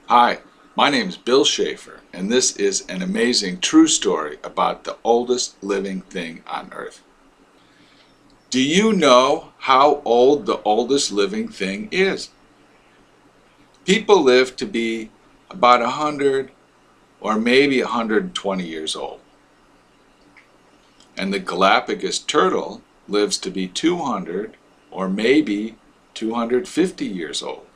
Hi, my name is Bill Schaeffer, and this is an amazing true story about the oldest living thing on Earth. Do you know how old the oldest living thing is? People live to be about 100 or maybe 120 years old. And the Galapagos turtle lives to be 200 or maybe 250 years old.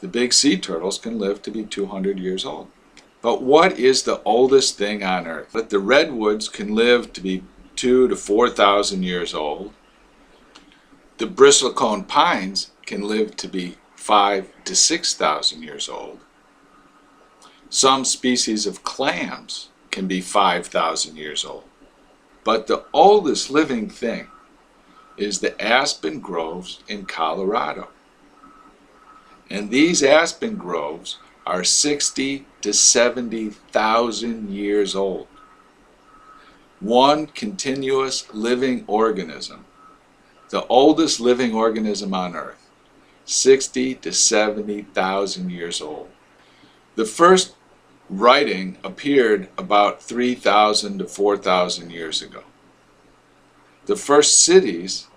The big sea turtles can live to be 200 years old. But what is the oldest thing on Earth? But the redwoods can live to be 2,000 to 4,000 years old. The bristlecone pines can live to be 5,000 to 6,000 years old. Some species of clams can be 5,000 years old. But the oldest living thing is the aspen groves in Colorado. And these aspen groves are 60 to 70,000 years old. One continuous living organism, the oldest living organism on Earth, 60 to 70,000 years old. The first writing appeared about 3,000 to 4,000 years ago. The first cities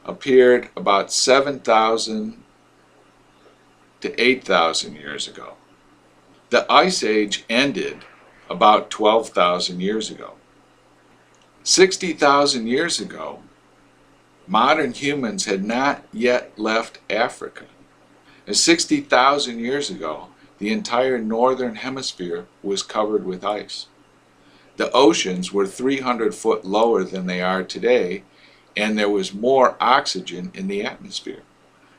appeared about 7,000 to 8,000 years ago. The Ice Age ended about 12,000 years ago. 60,000 years ago, modern humans had not yet left Africa. And 60,000 years ago, the entire northern hemisphere was covered with ice. The oceans were 300 foot lower than they are today, and there was more oxygen in the atmosphere.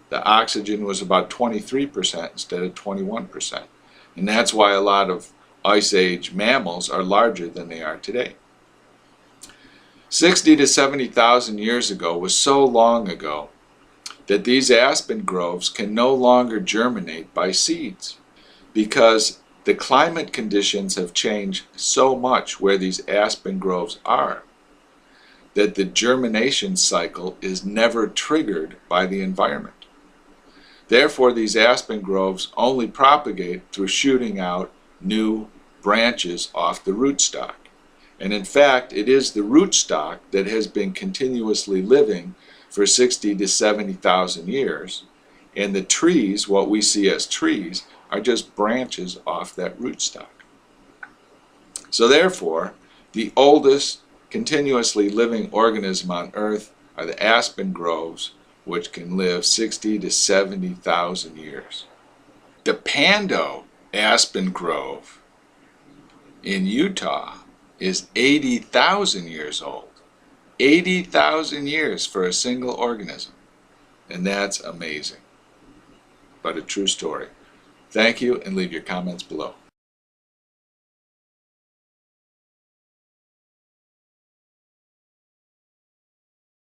The oxygen was about 23% instead of 21%. And that's why a lot of Ice Age mammals are larger than they are today. 60 to 70,000 years ago was so long ago that these aspen groves can no longer germinate by seeds because the climate conditions have changed so much where these aspen groves are that the germination cycle is never triggered by the environment. Therefore, these aspen groves only propagate through shooting out new branches off the rootstock. And in fact, it is the rootstock that has been continuously living for 60 to 70,000 years. And the trees, what we see as trees, are just branches off that rootstock. So therefore, the oldest continuously living organism on Earth are the aspen groves, which can live 60 to 70,000 years. The Pando Aspen Grove in Utah is 80,000 years old. 80,000 years for a single organism. And that's amazing. But a true story. Thank you, and leave your comments below.